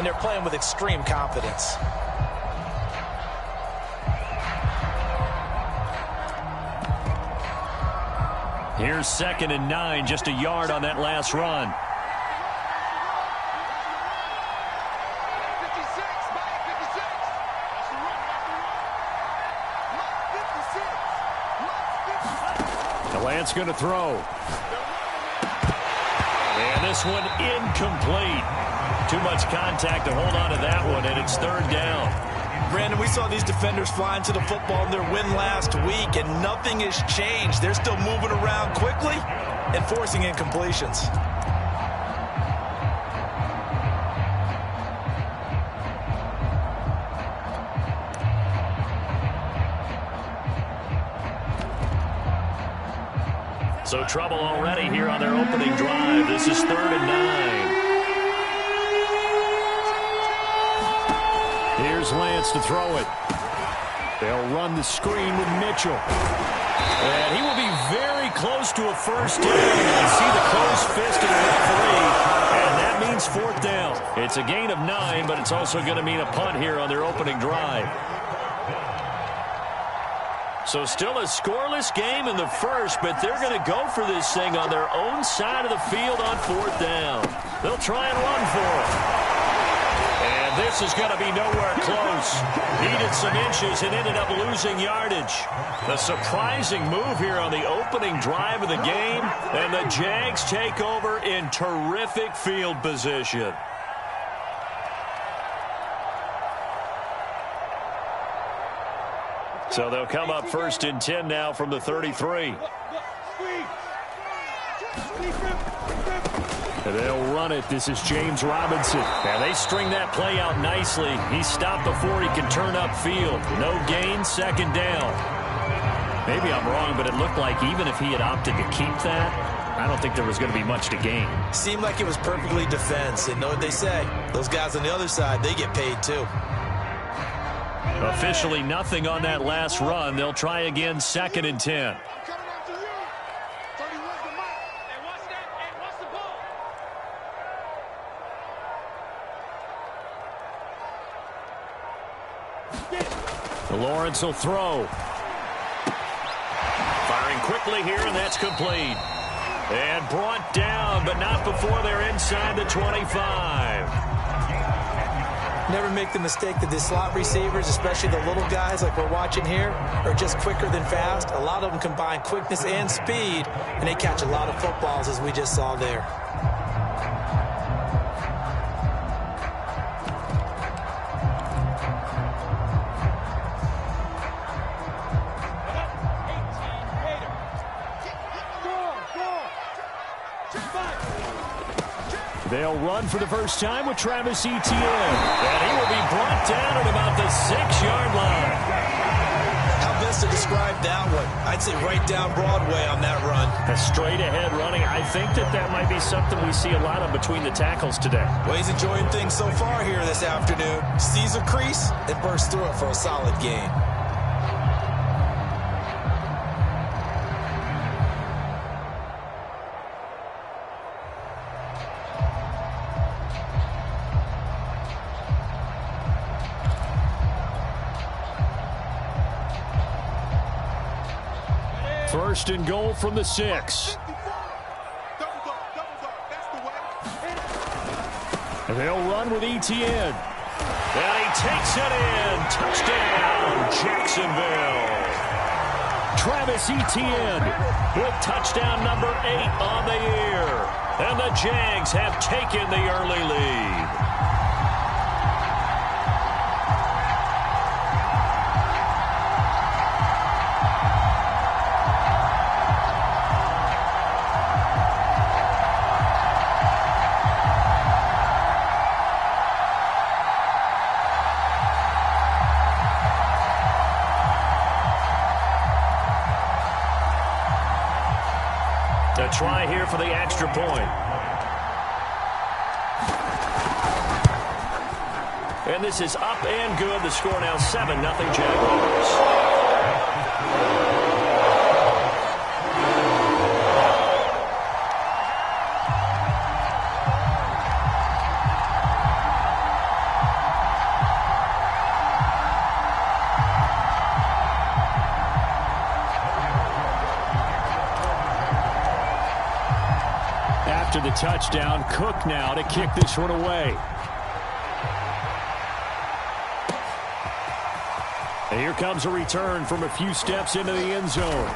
And they're playing with extreme confidence. Here's 2nd and 9, just a yard on that last run. The Lance going to throw. And this one incomplete. Too much contact to hold on to that one, and it's 3rd down. Brandon, we saw these defenders flying to the football in their win last week, and nothing has changed. They're still moving around quickly and forcing incompletions. So trouble already here on their opening drive. This is 3rd and 9. Here's Lance to throw it. They'll run the screen with Mitchell. And he will be very close to a first down. I see the closed fist of the referee, and that means 4th down. It's a gain of 9, but it's also going to mean a punt here on their opening drive. So still a scoreless game in the first, but they're going to go for this thing on their own side of the field on 4th down. They'll try and run for it. And this is going to be nowhere close. Needed some inches and ended up losing yardage. The surprising move here on the opening drive of the game, and the Jags take over in terrific field position. So they'll come up 1st and 10 now from the 33. And they'll run it. This is James Robinson. Now they string that play out nicely. He stopped before he can turn upfield. No gain, 2nd down. Maybe I'm wrong, but it looked like even if he had opted to keep that, I don't think there was going to be much to gain. Seemed like it was perfectly defense. And know what they say? Those guys on the other side, they get paid too. Officially nothing on that last run. They'll try again, 2nd and 10. Lawrence will throw. Firing quickly here, and that's complete. And brought down, but not before they're inside the 25. Never make the mistake that the slot receivers, especially the little guys like we're watching here, are just quicker than fast. A lot of them combine quickness and speed, and they catch a lot of footballs, as we just saw there. They'll run for the first time with Travis Etienne. And he will be brought down at about the 6-yard line. How best to describe that one? I'd say right down Broadway on that run. A straight-ahead running. I think that might be something we see a lot of between the tackles today. Well, he's enjoying things so far here this afternoon. Sees a crease and bursts through it for a solid gain. First and goal from the 6. And they'll run with Etienne. And he takes it in. Touchdown, Jacksonville. Travis Etienne with touchdown number 8 on the year. And the Jags have taken the early lead. Try here for the extra point. And this is up and good. The score now 7-0 Jaguars. after the touchdown. Cook now to kick this one away. And here comes a return from a few steps into the end zone.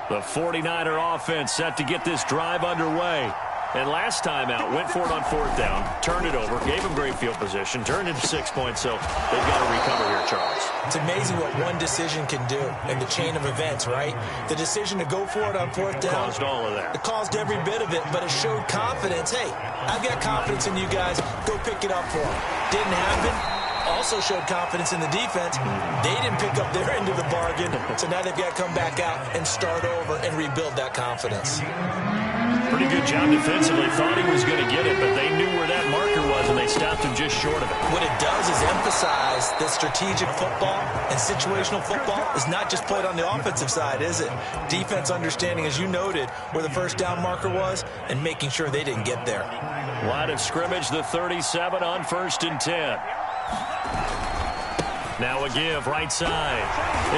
The 49er offense set to get this drive underway. And last time out, went for it on fourth down, turned it over, gave him great field position, turned into 6 points, so they've got to recover here, Charles. It's amazing what one decision can do in the chain of events, right? The decision to go for it on fourth down. Caused all of that. It caused every bit of it, but it showed confidence. Hey, I've got confidence in you guys. Go pick it up for them. Didn't happen. Also showed confidence in the defense. They didn't pick up their end of the bargain, so now they've got to come back out and start over and rebuild that confidence. Pretty good job defensively. Thought he was going to get it, but they knew where that marker was, and they stopped him just short of it. What it does is emphasize that strategic football and situational football is not just played on the offensive side, is it? Defense understanding, as you noted, where the first down marker was and making sure they didn't get there. Line of scrimmage, the 37 on 1st and 10. Now a give, right side.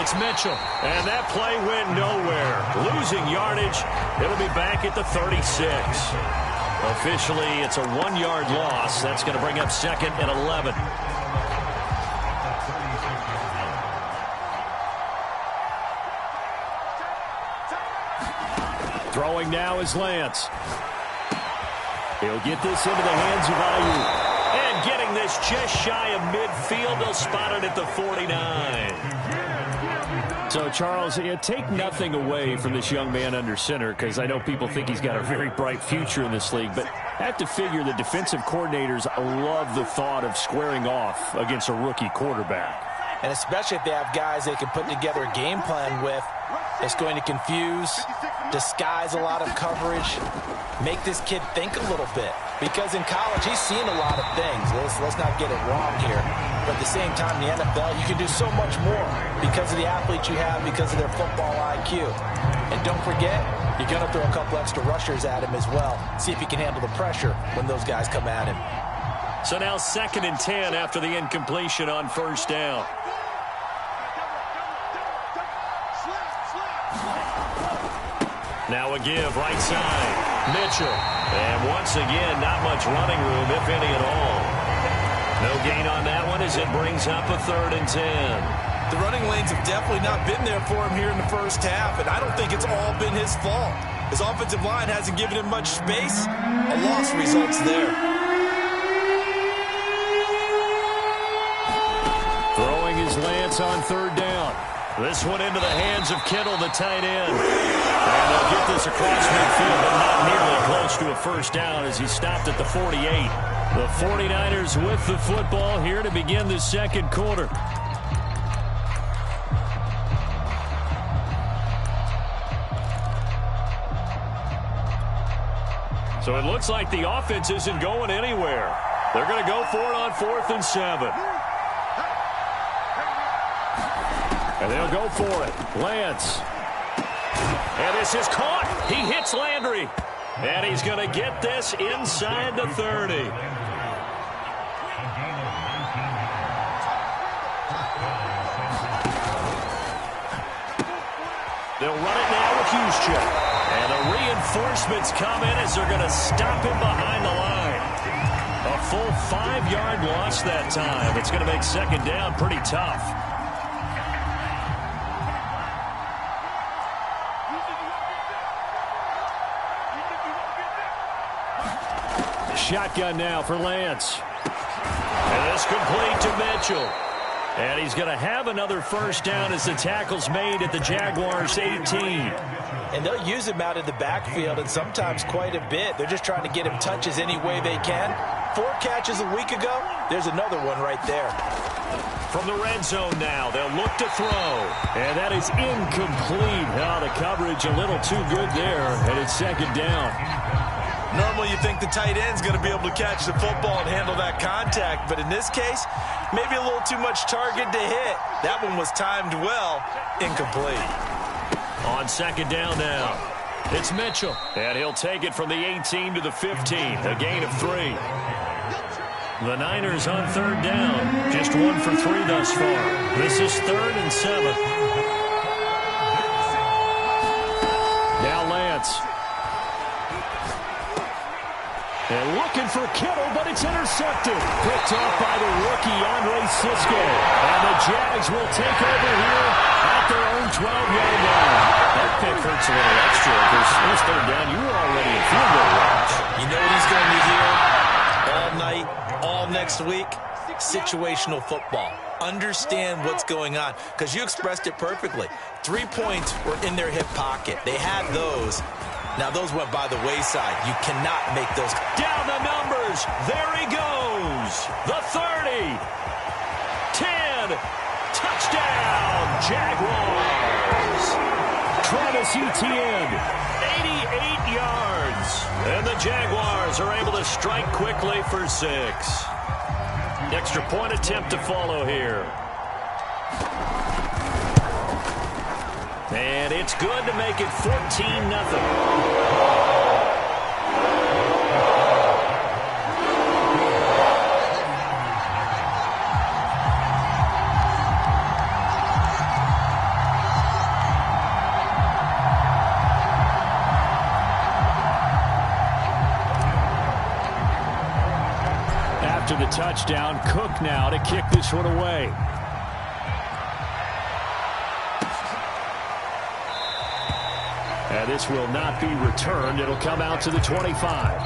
It's Mitchell, and that play went nowhere. Losing yardage. It'll be back at the 36. Officially, it's a 1-yard loss. That's going to bring up 2nd and 11. Throwing now is Lance. He'll get this into the hands of Ayuk. And getting this just shy of midfield. They'll spot it at the 49. So, Charles, take nothing away from this young man under center, because I know people think he's got a very bright future in this league, but I have to figure the defensive coordinators love the thought of squaring off against a rookie quarterback. And especially if they have guys they can put together a game plan with that's going to confuse, disguise a lot of coverage, make this kid think a little bit. Because in college, he's seen a lot of things. Let's not get it wrong here. But at the same time, in the NFL, you can do so much more because of the athletes you have, because of their football IQ. And don't forget, you're going to throw a couple extra rushers at him as well. See if he can handle the pressure when those guys come at him. So now 2nd and 10 after the incompletion on 1st down. Now a give, right side. Mitchell. And once again, not much running room, if any at all. No gain on that one as it brings up a 3rd and 10. The running lanes have definitely not been there for him here in the first half, and I don't think it's all been his fault. His offensive line hasn't given him much space. A loss results there. Throwing his Lance on 3rd down. This one into the hands of Kittle, the tight end. And they'll get this across midfield, but not nearly close to a first down as he stopped at the 48. The 49ers with the football here to begin the 2nd quarter. So it looks like the offense isn't going anywhere. They're going to go for it on 4th and 7. And they'll go for it. Lance. And this is caught. He hits Landry. And he's going to get this inside the 30. They'll run it now with Juszczyk. And the reinforcements come in as they're going to stop him behind the line. A full 5-yard loss that time. It's going to make 2nd down pretty tough. Shotgun now for Lance. And this complete to Mitchell. And he's going to have another first down as the tackle's made at the Jaguars' 18. And they'll use him out in the backfield, and sometimes quite a bit. They're just trying to get him touches any way they can. 4 catches a week ago. There's another one right there. From the red zone now, they'll look to throw. And that is incomplete. Oh, the coverage a little too good there, and it's 2nd down. Normally you think the tight end's going to be able to catch the football and handle that contact, but in this case, maybe a little too much target to hit. That one was timed well, incomplete. On second down now, it's Mitchell. And he'll take it from the 18 to the 15, a gain of 3. The Niners on third down, just 1 for 3 thus far. This is 3rd and 7. Now Lance. And looking for Kittle, but it's intercepted. Picked off by the rookie, Andre Cisco. And the Jags will take over here at their own 12-yard line. That pick hurts a little extra because it was 3rd down. You were already in field goal range. You know what he's going to be here all night, all next week? Situational football. Understand what's going on, because you expressed it perfectly. 3 points were in their hip pocket. They had those. Now, those went by the wayside. You cannot make those. Down the numbers. There he goes. The 30. 10. Touchdown, Jaguars. Travis Etienne, 88 yards. And the Jaguars are able to strike quickly for 6. Extra point attempt to follow here. And it's good to make it 14-0. After the touchdown, Cook now to kick this one away. And this will not be returned. It'll come out to the 25.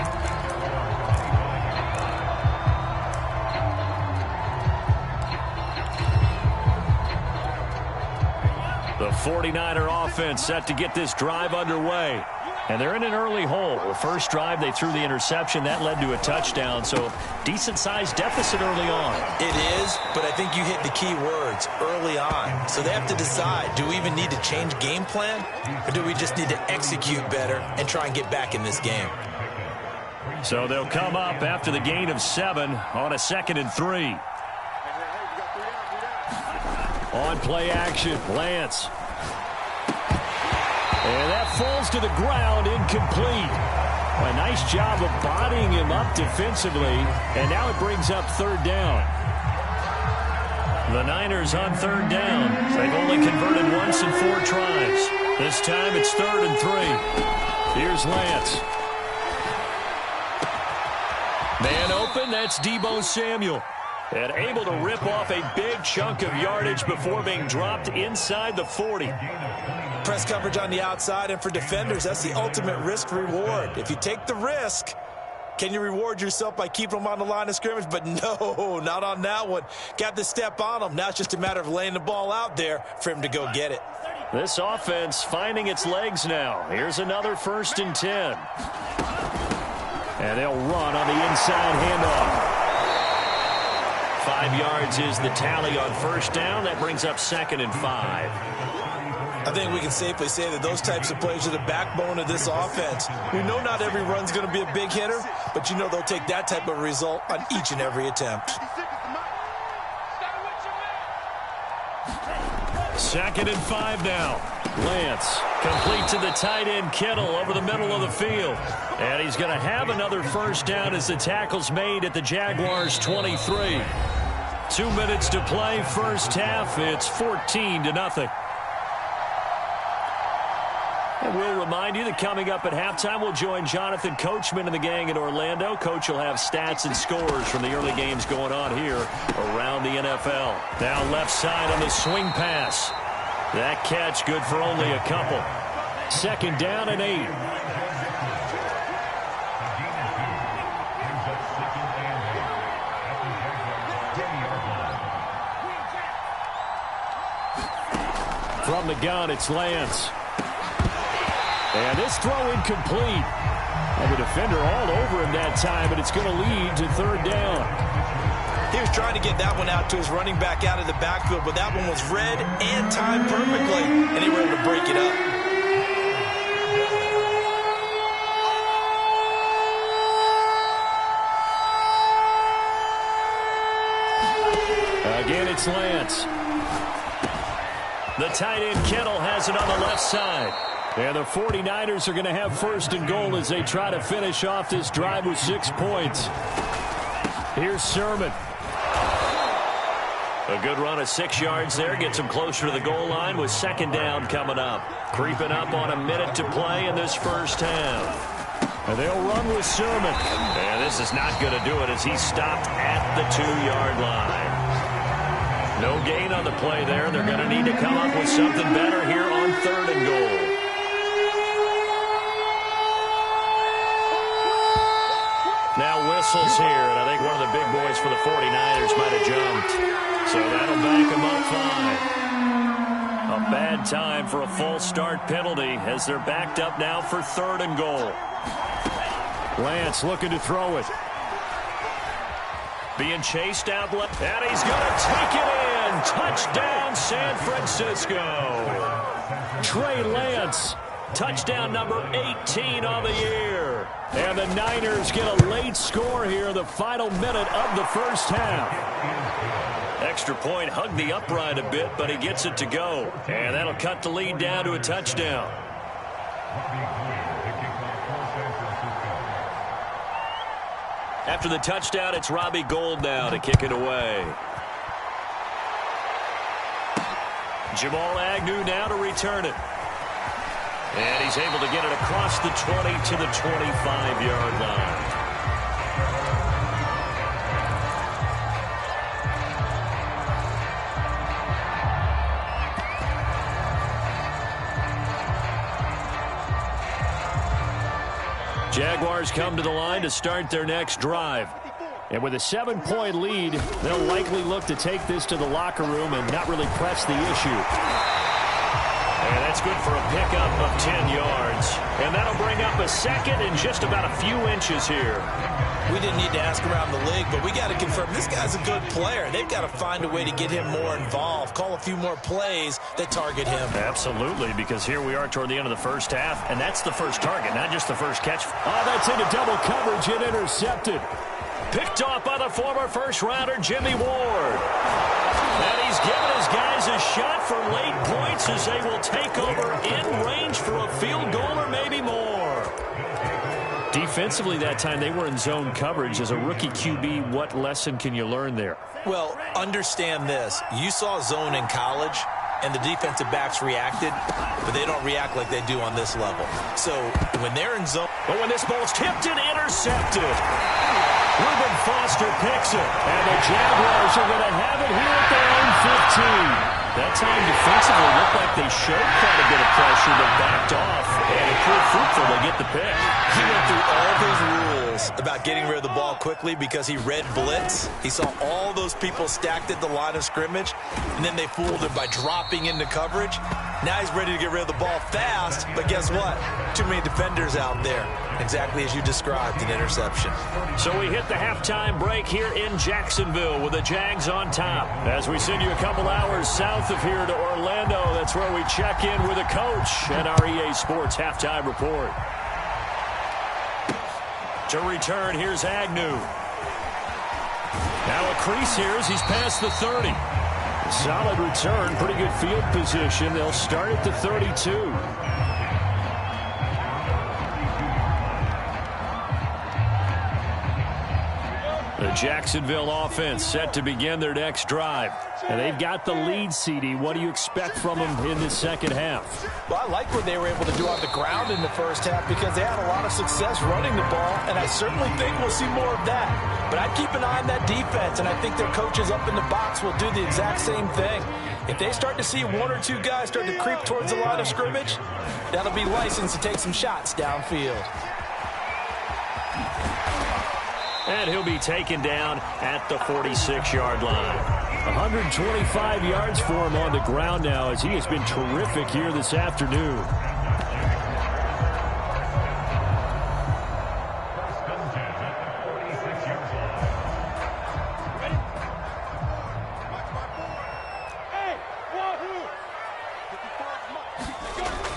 The 49er offense set to get this drive underway. And they're in an early hole. The first drive, they threw the interception. That led to a touchdown. So decent-sized deficit early on. It is, but I think you hit the key words, early on. So they have to decide, do we even need to change game plan? Or do we just need to execute better and try and get back in this game? So they'll come up after the gain of 7 on a 2nd and 3. On play action, Lance. And that falls to the ground, incomplete. A nice job of bodying him up defensively, and now it brings up 3rd down. The Niners on 3rd down. They've only converted once in 4 tries. This time it's 3rd and 3. Here's Lance. Man open, that's Deebo Samuel. And able to rip off a big chunk of yardage before being dropped inside the 40. Press coverage on the outside, and for defenders, that's the ultimate risk-reward. If you take the risk, can you reward yourself by keeping them on the line of scrimmage? But no, not on that one. Got to step on them. Now it's just a matter of laying the ball out there for him to go get it. This offense finding its legs now. Here's another 1st and 10. And they'll run on the inside handoff. 5 yards is the tally on 1st down. That brings up 2nd and 5. I think we can safely say that those types of plays are the backbone of this offense. We know not every run's going to be a big hitter, but you know they'll take that type of result on each and every attempt. 2nd and 5 now. Lance complete to the tight end Kittle over the middle of the field. And he's going to have another 1st down as the tackle's made at the Jaguars' 23. 2 minutes to play, 1st half. It's 14-0. And we'll remind you that coming up at halftime, we'll join Jonathan Coachman and the gang in Orlando. Coach will have stats and scores from the early games going on here around the NFL. Now left side on the swing pass. That catch good for only a couple. 2nd down and 8. From the gun, it's Lance. And this throw incomplete. And the defender all over him that time, but it's going to lead to 3rd down. He was trying to get that one out to his running back out of the backfield, but that one was read and timed perfectly, and they were able to break it up. Lance. The tight end Kittle has it on the left side. And the 49ers are going to have first and goal as they try to finish off this drive with 6 points. Here's Sermon. A good run of 6 yards there. Gets him closer to the goal line with second down coming up. Creeping up on a minute to play in this first half. And they'll run with Sermon. And this is not going to do it as he's stopped at the 2-yard line. No gain on the play there. They're going to need to come up with something better here on third and goal. Now whistles here, and I think one of the big boys for the 49ers might have jumped. So that'll back him up 5. A bad time for a false start penalty as they're backed up now for third and goal. Lance looking to throw it. Being chased out left, and he's going to take it in. Touchdown, San Francisco. Trey Lance, touchdown number 18 on the year. And the Niners get a late score here in the final minute of the first half. Extra point, hugged the upright a bit, but he gets it to go. And that'll cut the lead down to a touchdown. After the touchdown, it's Robbie Gould now to kick it away. Jamal Agnew now to return it. And he's able to get it across the 20 to the 25-yard line. Jaguars come to the line to start their next drive. And with a 7-point lead, they'll likely look to take this to the locker room and not really press the issue. And that's good for a pickup of 10 yards. And that'll bring up a second and just about a few inches here. We didn't need to ask around the league, but we got to confirm this guy's a good player. They've got to find a way to get him more involved, call a few more plays that target him. Absolutely, because here we are toward the end of the first half, and that's the first target, not just the first catch. Oh, that's into double coverage and intercepted. Picked off by the former first-rounder Jimmy Ward. And he's given his guys a shot for late points as they will take over in range for a field goal or maybe more. Defensively that time, they were in zone coverage. As a rookie QB, what lesson can you learn there? Well, understand this. You saw zone in college, and the defensive backs reacted, but they don't react like they do on this level. So when they're in zone... But when this ball's tipped and intercepted, Reuben Foster picks it, and the Jaguars are going to have it here at their own 15. That time defensively looked like they showed quite a bit of pressure, but backed off, and it proved fruitful. They get the pick. He went through all his rules about getting rid of the ball quickly because he read blitz. He saw all those people stacked at the line of scrimmage, and then they fooled him by dropping into coverage. Now he's ready to get rid of the ball fast, but guess what? Too many defenders out there. Exactly as you described, an interception. So we hit the halftime break here in Jacksonville with the Jags on top. As we send you a couple hours south of here to Orlando, that's where we check in with the coach and our EA Sports halftime report. To return, here's Agnew. Now a crease here as he's past the 30. Solid return, pretty good field position. They'll start at the 32. The Jacksonville offense set to begin their next drive. And they've got the lead, CD. What do you expect from them in the second half? Well, I like what they were able to do on the ground in the first half because they had a lot of success running the ball, and I certainly think we'll see more of that. But I'd keep an eye on that defense, and I think their coaches up in the box will do the exact same thing. If they start to see one or two guys start to creep towards the line of scrimmage, that'll be licensed to take some shots downfield. And he'll be taken down at the 46-yard line. 125 yards for him on the ground now as he has been terrific here this afternoon.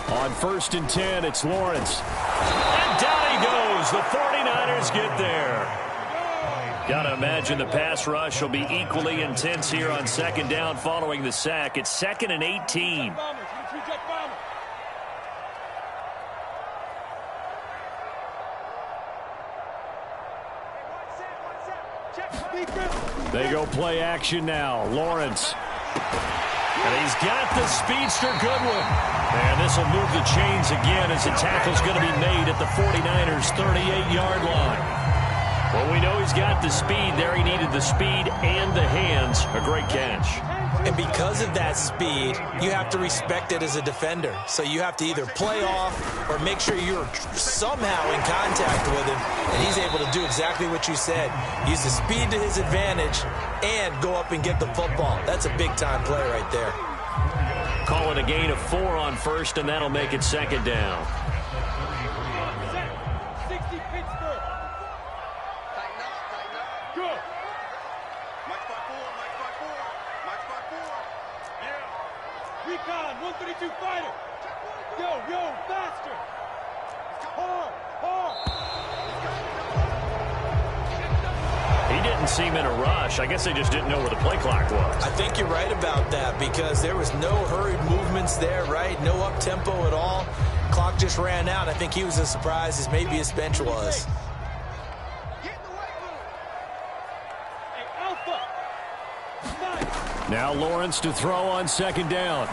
On 1st and 10, it's Lawrence. And down he goes. The 49ers get there. Got to imagine the pass rush will be equally intense here on second down following the sack. It's 2nd and 18. They go play action now. Lawrence. And he's got the speedster Goodwin. And this will move the chains again as the tackle's going to be made at the 49ers' 38-yard line. Well, we know he's got the speed there. He needed the speed and the hands. A great catch. And because of that speed, you have to respect it as a defender. So you have to either play off or make sure you're somehow in contact with him. And he's able to do exactly what you said. Use the speed to his advantage and go up and get the football. That's a big-time play right there. Call it a gain of 4 on first, and that'll make it second down. Recon, 132 fighter. Yo, faster. Hard. He didn't seem in a rush. I guess they just didn't know where the play clock was. I think you're right about that because there was no hurried movements there, right? No up-tempo at all. Clock just ran out. I think he was as surprised as maybe his bench was. Now Lawrence to throw on second down.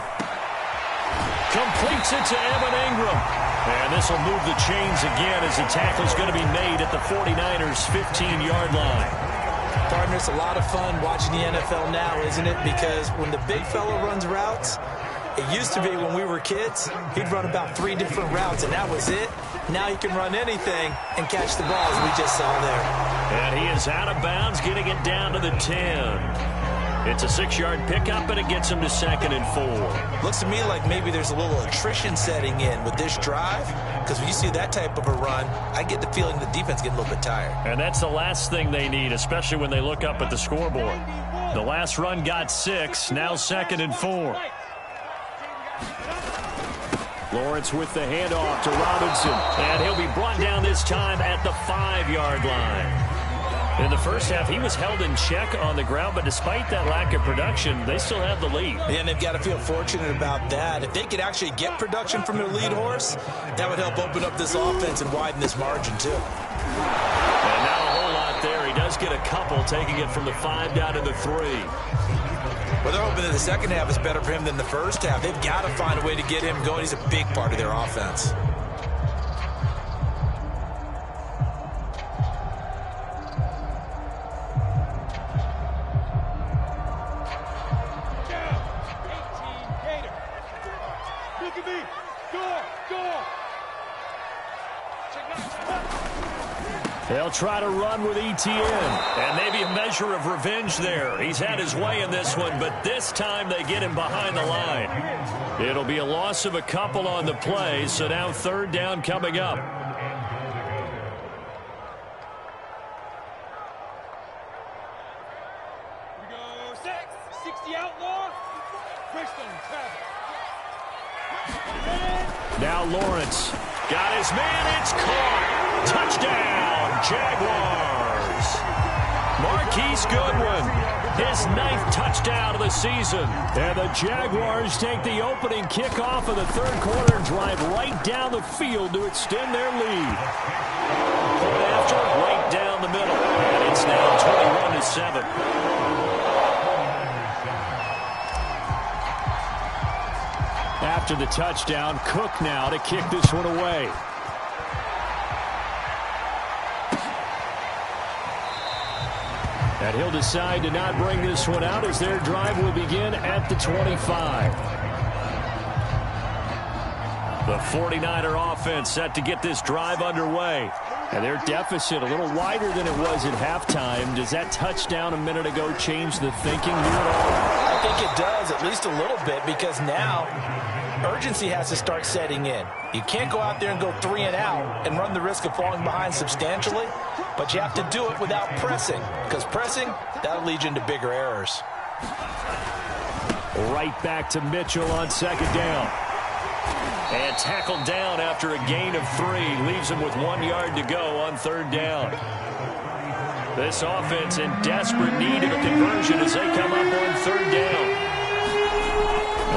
Completes it to Evan Ingram. And this will move the chains again as the tackle's going to be made at the 49ers' 15-yard line. Partner, it's a lot of fun watching the NFL now, isn't it? Because when the big fella runs routes, it used to be when we were kids, he'd run about 3 different routes, and that was it. Now he can run anything and catch the ball, as we just saw there. And he is out of bounds, getting it down to the 10. It's a 6-yard pickup, and it gets him to 2nd and 4. Looks to me like maybe there's a little attrition setting in with this drive, because when you see that type of a run, I get the feeling the defense getting a little bit tired. And that's the last thing they need, especially when they look up at the scoreboard. The last run got 6, now 2nd and 4. Lawrence with the handoff to Robinson, and he'll be brought down this time at the 5-yard line. In the first half, he was held in check on the ground, but despite that lack of production, they still have the lead. Yeah, and they've got to feel fortunate about that. If they could actually get production from their lead horse, that would help open up this offense and widen this margin, too. And not a whole lot there. He does get a couple, taking it from the 5 down to the 3. Well, they're hoping that the second half is better for him than the first half. They've got to find a way to get him going. He's a big part of their offense. They'll try to run with ETN, and maybe a measure of revenge there. He's had his way in this one, but this time they get him behind the line. It'll be a loss of a couple on the play, so now 3rd down coming up. We go 60 outlaw. Now Lawrence got his man. It's caught. Touchdown, Jaguars. Marquise Goodwin, his 9th touchdown of the season. And the Jaguars take the opening kickoff of the 3rd quarter and drive right down the field to extend their lead. Point after, right down the middle. And it's now 21-7. After the touchdown, Cook now to kick this one away. And he'll decide to not bring this one out as their drive will begin at the 25. The 49er offense set to get this drive underway. And their deficit a little wider than it was at halftime. Does that touchdown a minute ago change the thinking here at all? I think it does, at least a little bit, because now urgency has to start setting in. You can't go out there and go 3 and out and run the risk of falling behind substantially, but you have to do it without pressing, because pressing, that'll lead you into bigger errors. Right back to Mitchell on 2nd down. And tackled down after a gain of 3. Leaves him with 1 yard to go on 3rd down. This offense in desperate need of a conversion as they come up on third down.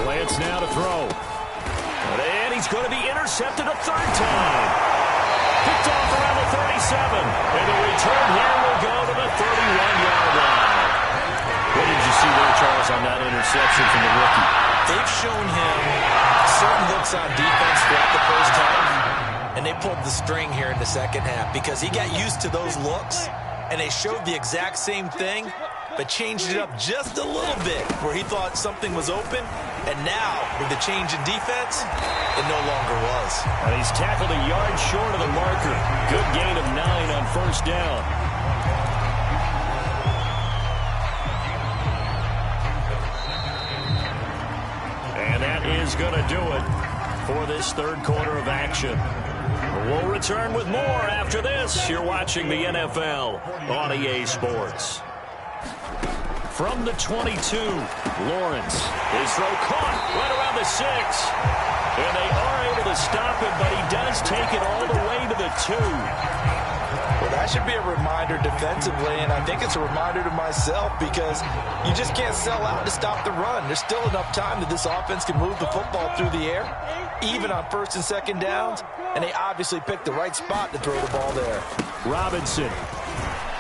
Lance now to throw. And he's going to be intercepted a third time. Picked off around the 37. And the return here will go to the 31-yard line. What did you see there, Charles, on that interception from the rookie? They've shown him certain looks on defense throughout the first half, and they pulled the string here in the second half because he got used to those looks, and they showed the exact same thing, but changed it up just a little bit where he thought something was open, and now, with the change in defense, it no longer was. And he's tackled a yard short of the marker. Good gain of 9 on first down. And that is going to do it for this third quarter of action. We'll return with more after this. You're watching the NFL on EA Sports. From the 22, Lawrence. His throw caught right around the 6. And they are able to stop him, but he does take it all the way to the 2. Well, that should be a reminder defensively, and I think it's a reminder to myself because you just can't sell out to stop the run. There's still enough time that this offense can move the football through the air, even on first and second downs, and they obviously picked the right spot to throw the ball there. Robinson.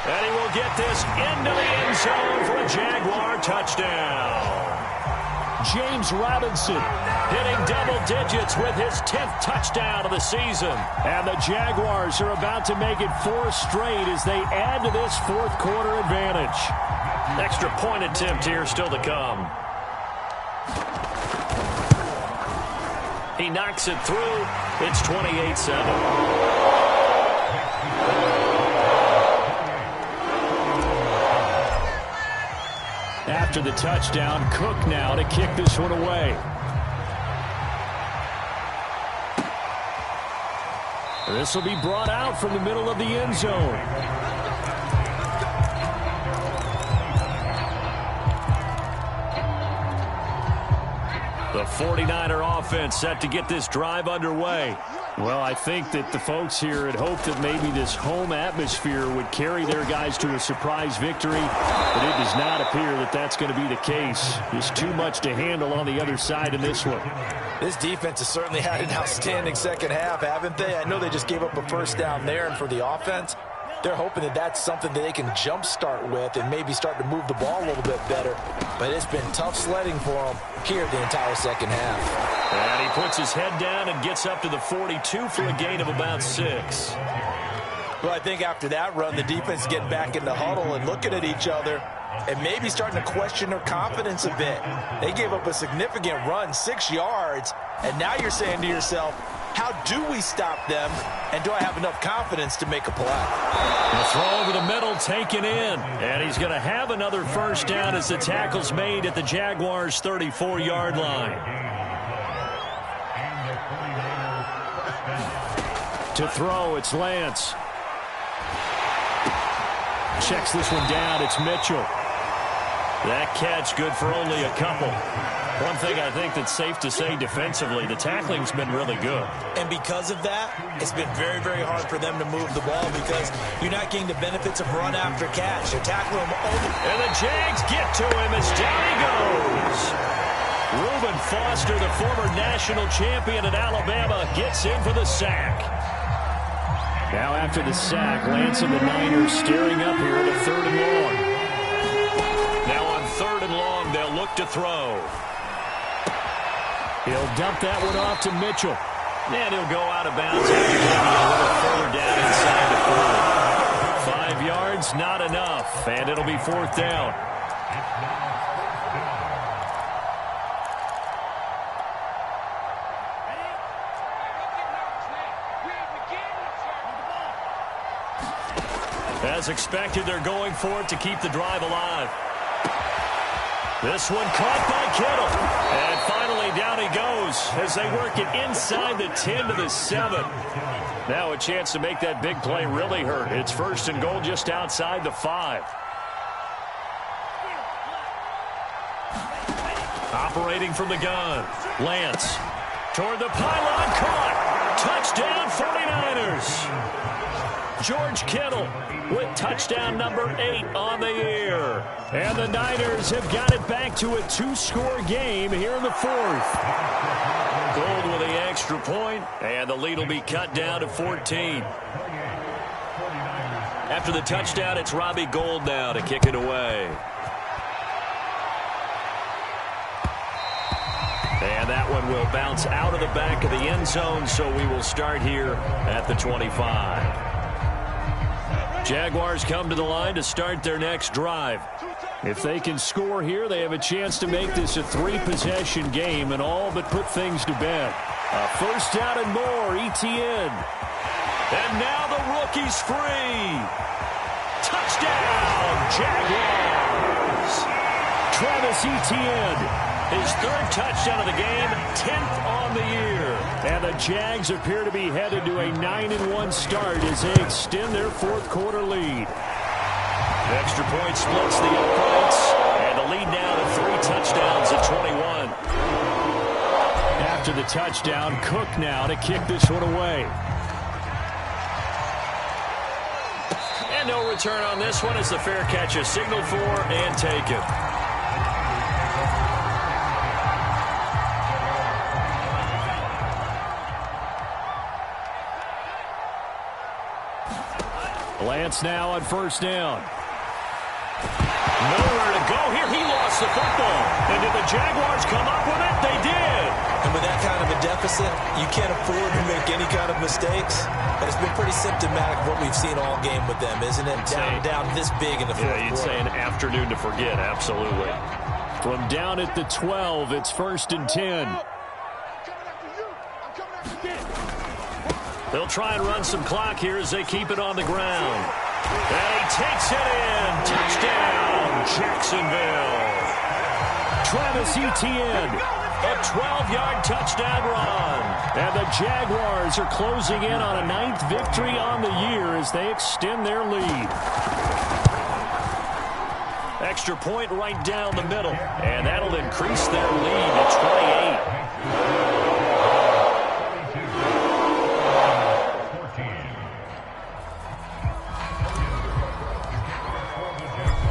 And he will get this into the end zone for a Jaguar touchdown. James Robinson hitting double digits with his 10th touchdown of the season. And the Jaguars are about to make it 4 straight as they add to this fourth quarter advantage. Extra point attempt here still to come. He knocks it through. It's 28-7. After the touchdown, Cook now to kick this one away. This will be brought out from the middle of the end zone. The 49er offense set to get this drive underway. Well, I think that the folks here had hoped that maybe this home atmosphere would carry their guys to a surprise victory, but it does not appear that that's going to be the case. There's too much to handle on the other side in this one. This defense has certainly had an outstanding second half, haven't they? I know they just gave up a first down there, and for the offense, they're hoping that that's something that they can jumpstart with and maybe start to move the ball a little bit better. But it's been tough sledding for them here the entire second half. And he puts his head down and gets up to the 42 for a gain of about 6. Well, I think after that run, the defense is getting back in the huddle and looking at each other and maybe starting to question their confidence a bit. They gave up a significant run, 6 yards, and now you're saying to yourself, how do we stop them, and do I have enough confidence to make a play? The throw over the middle taken in, and he's going to have another first down as the tackle's made at the Jaguars' 34-yard line. To throw, it's Lance. Checks this one down, it's Mitchell. That catch good for only a couple. One thing I think that's safe to say defensively, the tackling's been really good. And because of that, it's been very, very hard for them to move the ball because you're not getting the benefits of run after catch. They're tackling him over. And the Jags get to him as down he goes. Reuben Foster, the former national champion at Alabama, gets in for the sack. Now after the sack, Lance and the Niners staring up here at a 3rd and long. Now on 3rd and long, they'll look to throw. He'll dump that one off to Mitchell. And he'll go out of bounds after taking a little further down inside the 40. 5 yards, not enough. And it'll be 4th down. As expected, they're going for it to keep the drive alive. This one caught by Kittle. And finally down he goes as they work it inside the 10 to the 7. Now a chance to make that big play really hurt. It's 1st and goal just outside the 5. Operating from the gun. Lance toward the pylon, caught. Touchdown 49ers. George Kittle with touchdown number 8 on the year. And the Niners have got it back to a 2-score game here in the 4th. Gold with the extra point, and the lead will be cut down to 14. After the touchdown, it's Robbie Gould now to kick it away. And that one will bounce out of the back of the end zone, so we will start here at the 25. Jaguars come to the line to start their next drive. If they can score here, they have a chance to make this a 3-possession game and all but put things to bed. A first down and more, Etienne. And now the rookie's free. Touchdown, Jaguars. Travis Etienne, his 3rd touchdown of the game, 10th on the year. And the Jags appear to be headed to a 9-1 start as they extend their 4th quarter lead. The extra point splits the uprights, and the lead now to 3 touchdowns at 21. After the touchdown, Cook now to kick this one away. And no return on this one as the fair catch is signaled for and taken. Lance now on first down. Nowhere to go here. He lost the football. And did the Jaguars come up with it? They did. And with that kind of a deficit, you can't afford to make any kind of mistakes. But it's been pretty symptomatic of what we've seen all game with them, isn't it? Down this big in the 4th quarter. You'd say an afternoon to forget, absolutely. From down at the 12, it's 1st and 10. They'll try and run some clock here as they keep it on the ground. And he takes it in. Touchdown, Jacksonville. Travis Etienne, a 12-yard touchdown run. And the Jaguars are closing in on a 9th victory on the year as they extend their lead. Extra point right down the middle. And that'll increase their lead to 28.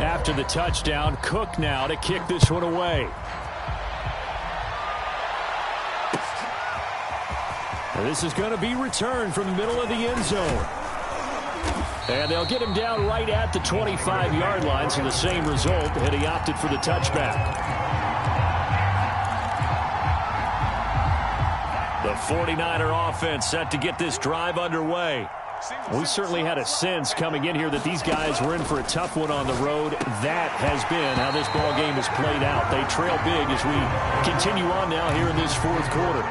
After the touchdown, Cook now to kick this one away. And this is going to be returned from the middle of the end zone. And they'll get him down right at the 25-yard line, so the same result, and he opted for the touchback. The 49er offense set to get this drive underway. We certainly had a sense coming in here that these guys were in for a tough one on the road. That has been how this ball game has played out. They trail big as we continue on now here in this 4th quarter.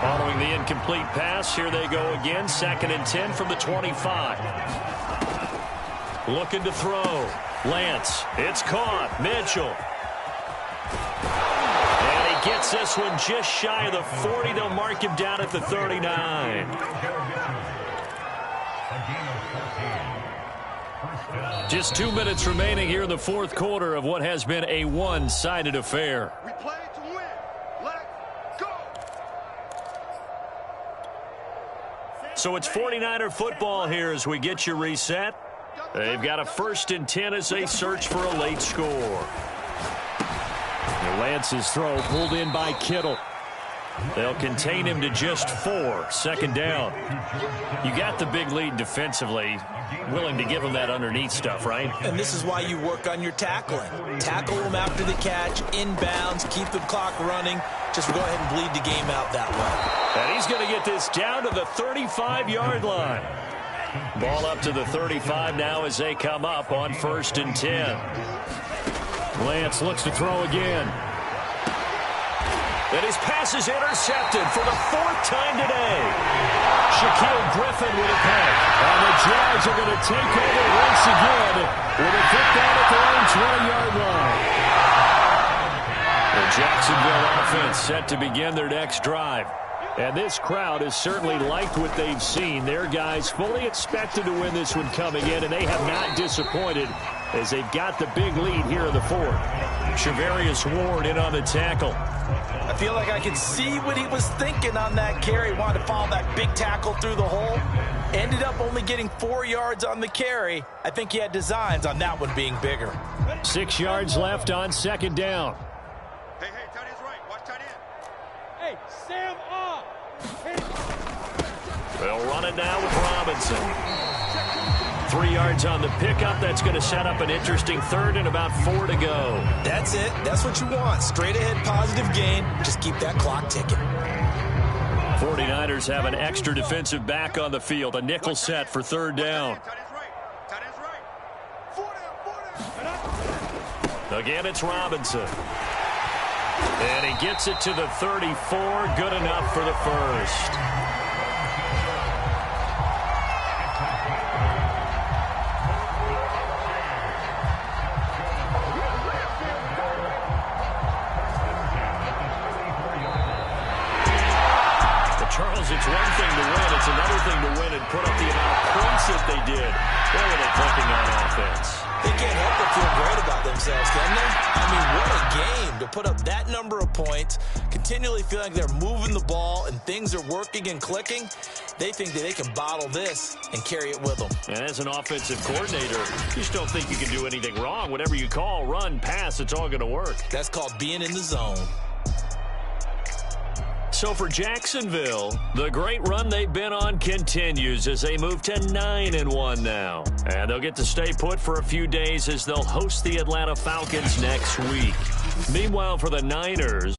Following the incomplete pass, here they go again. 2nd and 10 from the 25. Looking to throw. Lance. It's caught. Mitchell. And he gets this one just shy of the 40. They'll mark him down at the 39. Just 2 minutes remaining here in the 4th quarter of what has been a one-sided affair. We play to win. Let's go. So it's 49er football here as we get you reset. They've got a 1st and 10 as they search for a late score. Lance's throw pulled in by Kittle. They'll contain him to just 4. 2nd down. You got the big lead defensively. Willing to give him that underneath stuff, right? And this is why you work on your tackling. Tackle them after the catch, inbounds, keep the clock running. Just go ahead and bleed the game out that way. And he's going to get this down to the 35-yard line. Ball up to the 35 now as they come up on 1st and 10. Lance looks to throw again. And his pass is intercepted for the 4th time today. Shaquille Griffin with a pick. And the Jags are going to take over once again with a kick down at their own 20-yard line. The Jacksonville offense set to begin their next drive. And this crowd has certainly liked what they've seen. Their guys fully expected to win this one coming in, and they have not disappointed as they've got the big lead here in the 4th. Shavarius Ward in on the tackle. I feel like I could see what he was thinking on that carry. Wanted to follow that big tackle through the hole. Ended up only getting 4 yards on the carry. I think he had designs on that one being bigger. 6 yards left on second down. Hey, tight end's right. Watch tight end. Hey, Sam off. They'll run it now with Robinson. 3 yards on the pickup. That's going to set up an interesting third and about 4 to go. That's it. That's what you want. Straight ahead positive gain. Just keep that clock ticking. 49ers have an extra defensive back on the field. A nickel set for third down. Tight end's right. Tight end's right. 4 down. Again, it's Robinson. And he gets it to the 34. Good enough for the first. Charles, it's one thing to win. It's another thing to win and put up the amount of points that they did. What were they clicking on offense? They can't help but feel great about themselves, can they? I mean, what a game to put up that number of points, continually feel like they're moving the ball and things are working and clicking. They think that they can bottle this and carry it with them. And as an offensive coordinator, you just don't think you can do anything wrong. Whatever you call, run, pass, it's all going to work. That's called being in the zone. So for Jacksonville, the great run they've been on continues as they move to 9-1 now. And they'll get to stay put for a few days as they'll host the Atlanta Falcons next week. Meanwhile, for the Niners,